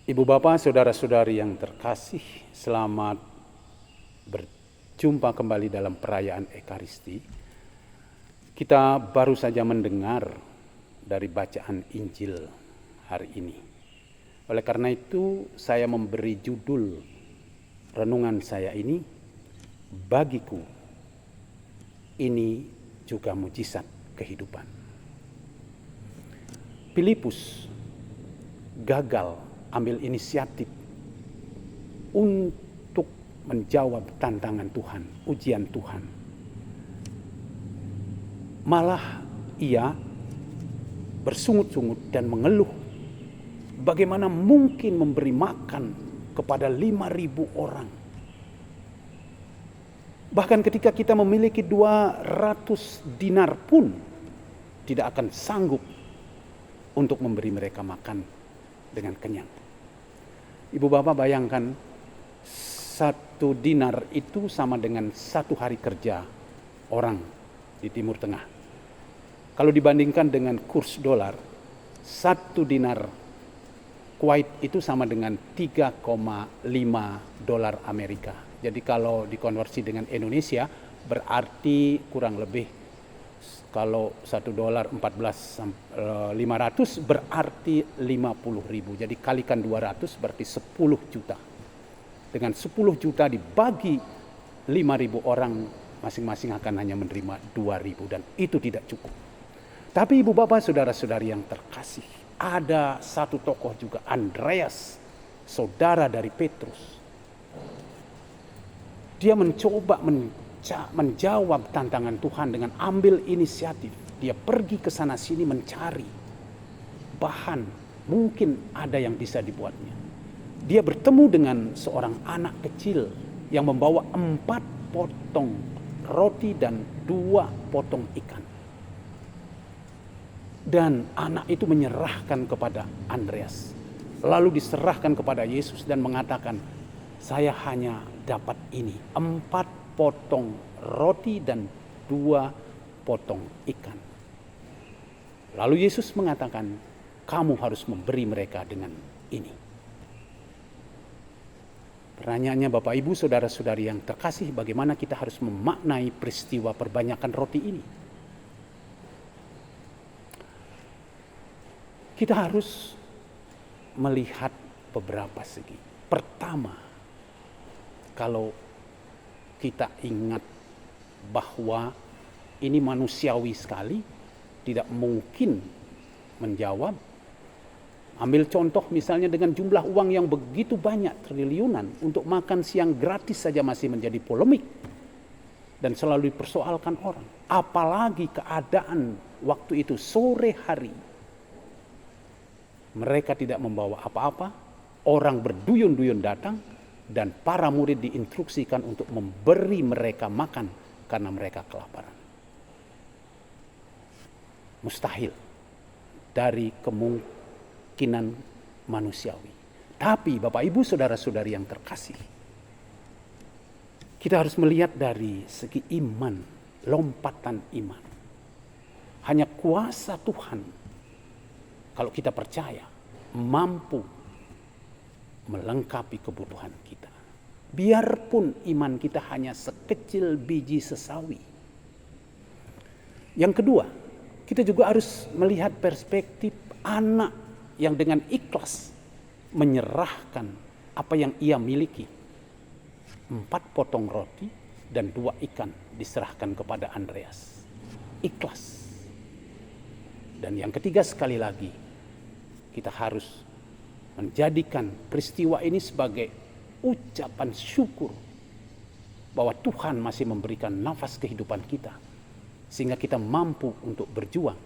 Ibu bapak, saudara-saudari yang terkasih, selamat berjumpa kembali dalam perayaan Ekaristi. Kita baru saja mendengar dari bacaan Injil hari ini. Oleh karena itu, saya memberi judul renungan saya ini, bagiku ini juga mujizat kehidupan. Filipus gagal ambil inisiatif untuk menjawab tantangan Tuhan, ujian Tuhan. Malah ia bersungut-sungut dan mengeluh bagaimana mungkin memberi makan kepada 5.000 orang. Bahkan ketika kita memiliki 200 dinar pun tidak akan sanggup untuk memberi mereka makan dengan kenyang. Ibu bapak bayangkan, 1 dinar itu sama dengan 1 hari kerja orang di Timur Tengah. Kalau dibandingkan dengan kurs dolar, 1 dinar Kuwait itu sama dengan 3,5 dolar Amerika. Jadi kalau dikonversi dengan Indonesia berarti kurang lebih, kalau 1 dolar 14.500 berarti 50.000. Jadi kalikan 200 berarti 10 juta. Dengan 10 juta dibagi 5.000 orang, masing-masing akan hanya menerima 2.000, dan itu tidak cukup. Tapi ibu bapak, saudara-saudari yang terkasih, ada satu tokoh juga, Andreas, saudara dari Petrus. Dia mencoba menjawab tantangan Tuhan dengan ambil inisiatif. Dia pergi ke sana sini mencari bahan, mungkin ada yang bisa dibuatnya. Dia bertemu dengan seorang anak kecil yang membawa 4 potong roti dan 2 potong ikan. Dan anak itu menyerahkan kepada Andreas, lalu diserahkan kepada Yesus dan mengatakan, saya hanya dapat ini, 4 potong roti dan 2 potong ikan. Lalu Yesus mengatakan, kamu harus memberi mereka dengan ini. Pertanyaannya Bapak Ibu, saudara-saudari yang terkasih, bagaimana kita harus memaknai peristiwa perbanyakan roti ini? Kita harus melihat beberapa segi. Pertama, kalau kita ingat bahwa ini manusiawi sekali, tidak mungkin menjawab. Ambil contoh misalnya dengan jumlah uang yang begitu banyak, triliunan, untuk makan siang gratis saja masih menjadi polemik dan selalu dipersoalkan orang. Apalagi keadaan waktu itu sore hari. Mereka tidak membawa apa-apa, orang berduyun-duyun datang, dan para murid diinstruksikan untuk memberi mereka makan karena mereka kelaparan. Mustahil dari kemungkinan manusiawi. Tapi Bapak Ibu saudara-saudari yang terkasih, kita harus melihat dari segi iman, lompatan iman. Hanya kuasa Tuhan, kalau kita percaya, mampu melengkapi kebutuhan kita. Biarpun iman kita hanya sekecil biji sesawi. Yang kedua, kita juga harus melihat perspektif anak yang dengan ikhlas menyerahkan apa yang ia miliki. 4 potong roti dan 2 ikan diserahkan kepada Andreas. Ikhlas. Dan yang ketiga, sekali lagi, kita harus menjadikan peristiwa ini sebagai ucapan syukur bahwa Tuhan masih memberikan nafas kehidupan kita, sehingga kita mampu untuk berjuang.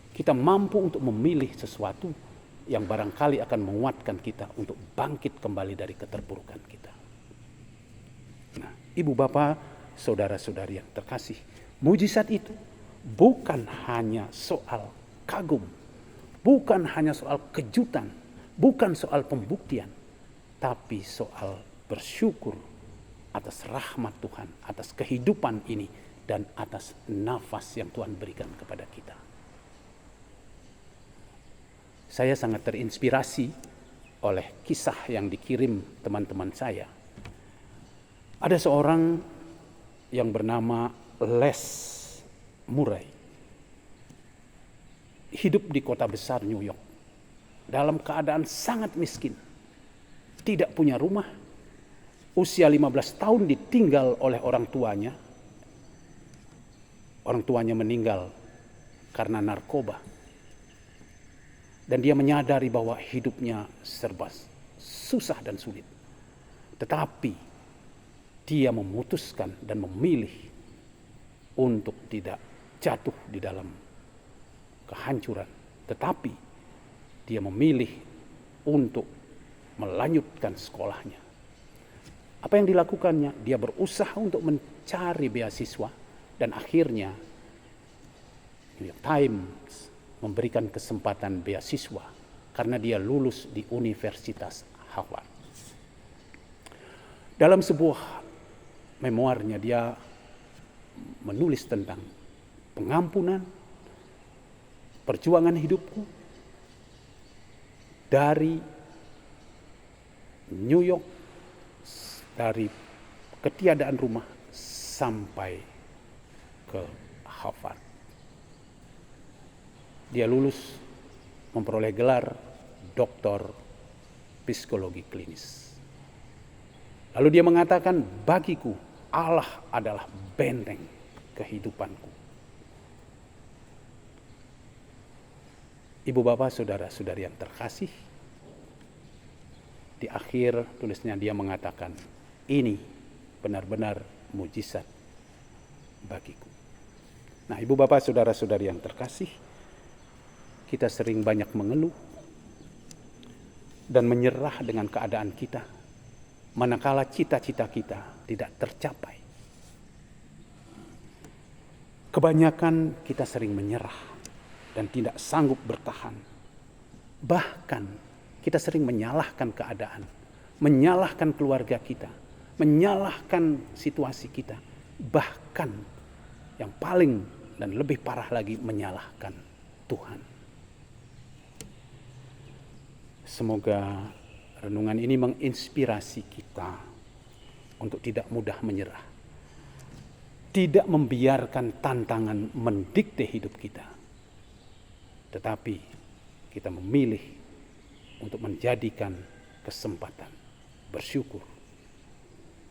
Kita mampu untuk memilih sesuatu yang barangkali akan menguatkan kita untuk bangkit kembali dari keterpurukan kita. Nah, ibu bapak, saudara-saudari yang terkasih, mujizat itu bukan hanya soal kagum, bukan hanya soal kejutan, bukan soal pembuktian, tapi soal bersyukur atas rahmat Tuhan, atas kehidupan ini, dan atas nafas yang Tuhan berikan kepada kita. Saya sangat terinspirasi oleh kisah yang dikirim teman-teman saya. Ada seorang yang bernama Les Murray. Hidup di kota besar New York. Dalam keadaan sangat miskin. Tidak punya rumah. Usia 15 tahun ditinggal oleh orang tuanya. Orang tuanya meninggal karena narkoba. Dan dia menyadari bahwa hidupnya serba susah dan sulit. Tetapi dia memutuskan dan memilih untuk tidak jatuh di dalam kehancuran. Tetapi dia memilih untuk melanjutkan sekolahnya. Apa yang dilakukannya? Dia berusaha untuk mencari beasiswa. Dan akhirnya New York Times memberikan kesempatan beasiswa karena dia lulus di Universitas Harvard. Dalam sebuah memoarnya dia menulis tentang pengampunan, perjuangan hidupku dari New York, dari ketiadaan rumah sampai ke Harvard. Dia lulus memperoleh gelar doktor psikologi klinis. Lalu dia mengatakan, bagiku Allah adalah benteng kehidupanku. Ibu bapak saudara-saudari yang terkasih, di akhir tulisnya dia mengatakan, ini benar-benar mujizat bagiku. Nah, ibu bapak saudara-saudari yang terkasih, kita sering banyak mengeluh dan menyerah dengan keadaan kita, manakala cita-cita kita tidak tercapai. Kebanyakan kita sering menyerah dan tidak sanggup bertahan. Bahkan kita sering menyalahkan keadaan, menyalahkan keluarga kita, menyalahkan situasi kita. Bahkan yang paling dan lebih parah lagi, menyalahkan Tuhan. Semoga renungan ini menginspirasi kita untuk tidak mudah menyerah. Tidak membiarkan tantangan mendikte hidup kita. Tetapi kita memilih untuk menjadikan kesempatan bersyukur.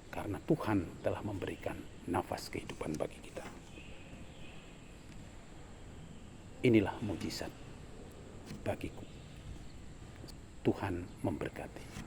Karena Tuhan telah memberikan nafas kehidupan bagi kita. Inilah mujizat bagiku. Tuhan memberkati.